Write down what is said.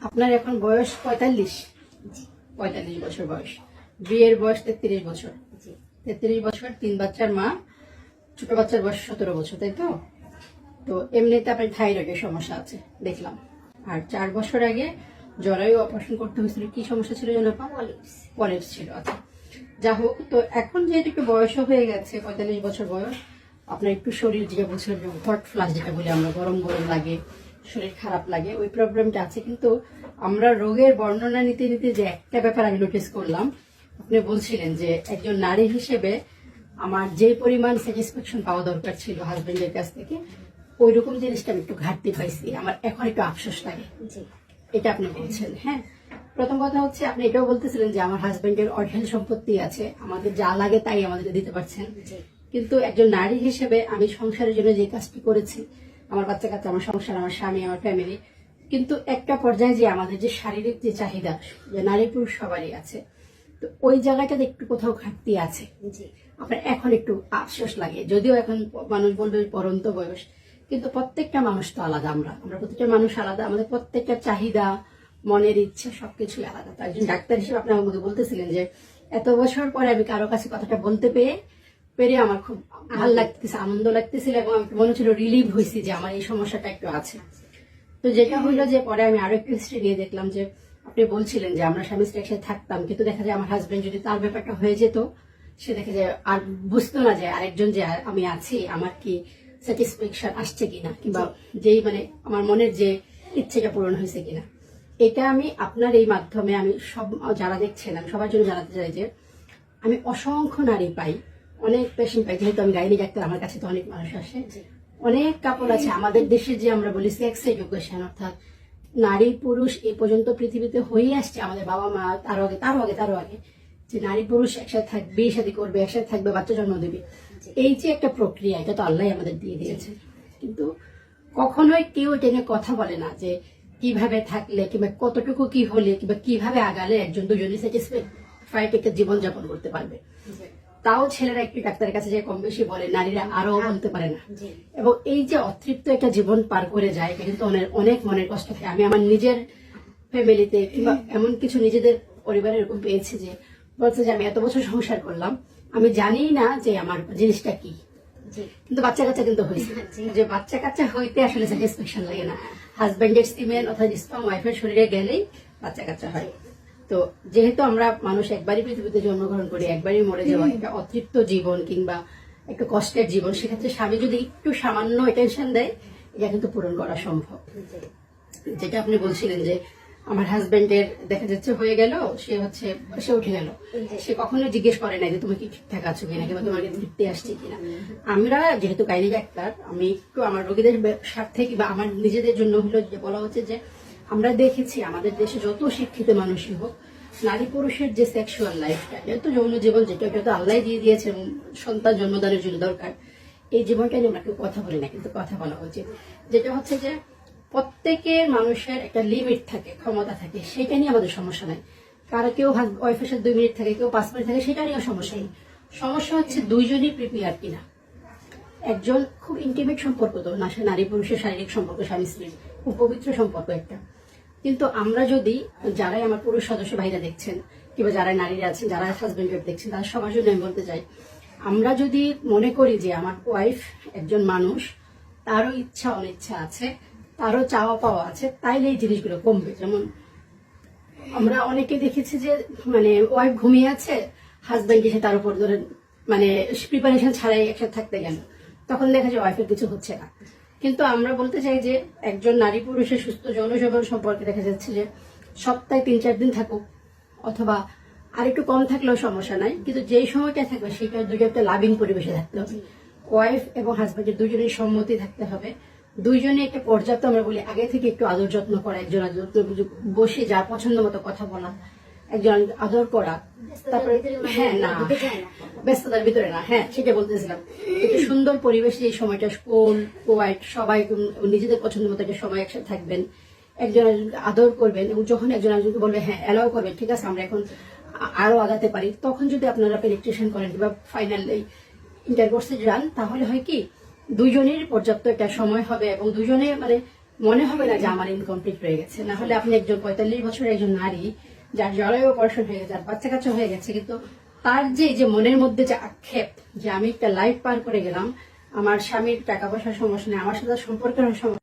আপনার এখন বয়স 45। 45 বছর বয়স। বিয়ের বয়স 33 বছর। 33 বছর, 3 বাচ্চার মা। ছোট বাচ্চার বয়স 17 বছর, তাই তো? তো এমনিতে আপনার থাইরয়েডের সমস্যা আছে দেখলাম। আর 4 বছর আগে জরায়ু অপারেশন করতে হয়েছিল। কি সমস্যা ছিল যেন? পলিপস ছিল। আচ্ছা, যা হোক, তো এখন যেহেতু একটু বয়সও হয়ে গেছে, 45 বছর বয়স, আপনার একটু শরীর যেটা বলছিলাম, হট ফ্লাশ যেটা বলি আমরা, গরম গরম লাগে, শরীর খারাপ লাগে, ওই প্রবলেমটা আছে। কিন্তু আমরা রোগের বর্ণনা নিতে নিতে যে একটা ব্যাপার আমি নোটিস করলাম, আপনি বলছিলেন যে একজন নারী হিসেবে আমার যে পরিমাণ স্যাটিসফ্যাকশন পাওয়া দরকার ছিল হাজবেন্ডের কাছ থেকে, ওই রকম জিনিসটা আমি একটু ঘাটতি পাইছি। আমার এখন একটু আফসোস লাগে। এটা আপনি বলছেন। হ্যাঁ, প্রথম কথা হচ্ছে আপনি এটাও বলতেছিলেন যে আমার হাজবেন্ডের অঢেল সম্পত্তি আছে, আমাদের যা লাগে তাই আমাদের দিতে পারছেন। কিন্তু একজন নারী হিসেবে আমি সংসারের জন্য যে কাজটি করেছি, আমার বাচ্চা কাচ্চা, আমার সংসার, আমার স্বামী, আমার ফ্যামিলি, কিন্তু একটা পর্যায়ে যে আমাদের যে শারীরিক যে চাহিদা, যে নারী পুরুষ সবারই আছে, তো ওই জায়গাটাতে একটু কোথাও ঘাটতি আছে। আপনার এখন একটু আফসোস লাগে, যদিও এখন মানুষ বলবে পরন্ত বয়স, কিন্তু প্রত্যেকটা মানুষ তো আলাদা। আমরা প্রত্যেকটা মানুষ আলাদা, আমাদের প্রত্যেকটা চাহিদা, মনের ইচ্ছা সবকিছুই আলাদা। তো একজন ডাক্তার হিসেবে আপনি আমার মধ্যে বলতেছিলেন যে এত বছর পরে আমি কারো কাছে কথাটা বলতে পেরে আমার খুব ভালো লাগতেছে, আনন্দ লাগতেছিল, এবং আমি মনে হচ্ছিল রিলিভ হয়েছি যে আমার এই সমস্যাটা একটু আছে। তো যেটা হইলো যে পরে আমি আরো একটু হিস্ট্রি নিয়ে দেখলাম যে আপনি বলছিলেন যে আমরা স্বামী স্ত্রী একসাথে থাকতাম, কিন্তু দেখা যায় আমার হাজবেন্ড যদি তার ব্যাপারটা হয়ে যেত, সে দেখে যে আর বুঝতো না যে আরেকজন যে আমি আছি, আমার কি স্যাটিসফ্যাকশন আসছে কিনা, কিংবা যেই মানে আমার মনের যে ইচ্ছেটা পূরণ হয়েছে কিনা। এটা আমি আপনার এই মাধ্যমে আমি সব যারা দেখছেন, আমি সবার জন্য জানাতে চাই যে আমি অসংখ্য নারী পাই, অনেক পেশেন্ট পাই, যেহেতু আমি গাইনি ডাক্তার, আমার কাছে তো অনেক মানুষ আসে, অনেক কাপড় আছে আমাদের দেশে যে আমরা বলি সেক্স এডুকেশন, অর্থাৎ নারী পুরুষ এই পর্যন্ত পৃথিবীতে হয়ে আসছে, আমাদের বাবা মা তারও আগে যে নারী পুরুষ একসাথে থাকবে, বিয়ে শাদী করবে, একসাথে থাকবে, বাচ্চা জন্ম দেবে, এই যে একটা প্রক্রিয়া, এটা তো আল্লাহ আমাদের দিয়ে দিয়েছে। কিন্তু কখনোই কেউ এটা নিয়ে কথা বলে না যে কিভাবে থাকলে, কিংবা কতটুকু কি হলে, কিংবা কিভাবে আগালে একজন দুজনই স্যাটিসফাইড একটা জীবনযাপন করতে পারবে। তাও ছেলেরা একটু ডাক্তারের কাছে যে কম বেশি বলে, নারীরা আরো বলতে পারে না। এবং এই যে অতৃপ্ত একটা জীবন পার করে যায়, এটা কিন্তু অনেক মনের কষ্ট থাকে। আমি আমার নিজের ফ্যামিলিতে কিংবা এমন কিছু নিজেদের পরিবারে এরকম পেয়েছি যে বলছে যে আমি এত বছর সংসার করলাম, আমি জানি না যে আমার জিনিসটা কি, কিন্তু বাচ্চা কাচ্চা কিন্তু হয়েছে। যে বাচ্চা কাচ্চা হইতে আসলে স্যাটিসফ্যাকশন লাগে না, হাজবেন্ডের সিমেন অর্থাৎ স্পার্ম ওয়াইফের শরীরে গেলেই বাচ্চা কাচ্চা হয়। তো যেহেতু আমরা মানুষ একবারই পৃথিবীতে জন্মগ্রহণ করি, একবারই মরে যাওয়া, একটা অতৃপ্ত জীবন কিংবা একটা কষ্টের জীবন, সেক্ষেত্রে স্বামী যদি একটু সামান্য অ্যাটেনশন দেয়, এটা কিন্তু পূরণ করা সম্ভব। যেটা আপনি বলছিলেন যে আমার হাজবেন্ডের দেখা যাচ্ছে হয়ে গেল, সে উঠে গেল, সে কখনো জিজ্ঞেস করে না যে তুমি কি ঠিকঠাক আছো কিনা, কিংবা তোমাকে তৃপ্তি আসছে কিনা। আমরা যেহেতু গাইনি ডাক্তার, আমি একটু আমার রোগীদের স্বার্থে কিংবা আমার নিজেদের জন্য হলো যে বলা হচ্ছে যে আমরা দেখেছি আমাদের দেশে যত শিক্ষিত মানুষই হোক, নারী পুরুষের যে সেক্সুয়াল লাইফটা, যেহেতু যৌন জীবন যেটা তো আল্লাহ দিয়ে দিয়েছে এবং সন্তান জন্মদানের জন্য দরকার, এই জীবনটা নিয়ে আমরা কেউ কথা বলি না, কিন্তু কথা বলা উচিত। যেটা হচ্ছে যে প্রত্যেকের মানুষের একটা লিমিট থাকে, ক্ষমতা থাকে, সেটা নিয়ে আমাদের সমস্যা নাই। কারো কেউ ওয়াইফের সাথে 2 মিনিট থাকে, কেউ 5 মিনিট থাকে, সেটা নিয়েও সমস্যা নেই। সমস্যা হচ্ছে দুইজনই প্রিপেয়ার কিনা। একজন খুব ইন্টিমেট সম্পর্ক তো না, সে নারী পুরুষের শারীরিক সম্পর্ক, স্বামী স্ত্রী খুব পবিত্র সম্পর্ক একটা। কিন্তু আমরা যদি, যারাই আমার পুরুষ সদস্য ভাইরা দেখছেন কিংবা যারা নারীরা আছেন, যারা হাজবেন্ড দেখছেন, তারা সবার জন্য আমি বলতে চাই, আমরা যদি মনে করি যে আমার ওয়াইফ একজন মানুষ, তারও ইচ্ছা অনিচ্ছা আছে, তারও চাওয়া পাওয়া আছে, তাইলে এই জিনিসগুলো কমবে। যেমন আমরা অনেকে দেখেছি যে মানে ওয়াইফ ঘুমিয়ে আছে, হাজবেন্ড এসে তার উপর ধরে মানে প্রিপারেশন ছাড়াই একসাথে থাকতে গেল, তখন দেখা যায় ওয়াইফের কিছু হচ্ছে না। কিন্তু আমরা বলতে চাই যে একজন নারী পুরুষের সুস্থ যৌন জীবন সম্পর্কে দেখা যাচ্ছে যে সপ্তাহে 3-4 দিন থাকুক, অথবা আর একটু কম থাকলেও সমস্যা নাই, কিন্তু যেই সময়টা থাকবে সেটা দুটো একটা লাভিং পরিবেশে থাকতে হবে। ওয়াইফ এবং হাজবেন্ডের দুজনের সম্মতি থাকতে হবে, দুইজনে একটা পর্যাপ্ত, আমরা বলি আগে থেকে একটু আদর যত্ন করা, একজন বসে যার পছন্দ মতো কথা বলা, একজন আদর করা। তারপরে হ্যাঁ, না ব্যস্ততার ভিতরে না, হ্যাঁ সেটা বলতেছিলাম, একটু সুন্দর পরিবেশে এই সময়টা স্কুল কোয়াইট সবাই নিজেদের পছন্দ মতো একটা সময় একসাথে থাকবেন, একজন আদর করবেন, এবং যখন একজন একজনকে বলবে হ্যাঁ অ্যালাউ করবেন, ঠিক আছে আমরা এখন আরো আগাতে পারি, তখন যদি আপনারা পেনিট্রেশন করেন কিংবা ফাইনাল ইন্টারকোর্সে যান, তাহলে হয় কি দুইজনের পর্যাপ্ত একটা সময় হবে এবং দুজনে মানে মনে হবে না যে আমার ইনকমপ্লিট রয়ে গেছে। না হলে আপনি একজন 45 বছরের একজন নারী যার জলবায়ু অপারেশন হয়ে গেছে, যার বাচ্চা কাচ্চা হয়ে গেছে, কিন্তু তার যে মনের মধ্যে যে আক্ষেপ যে আমি একটা লাইফ পার করে গেলাম, আমার স্বামীর টাকা পয়সার সমস্যা নেই, আমার সাথে সম্পর্কের সমস্যা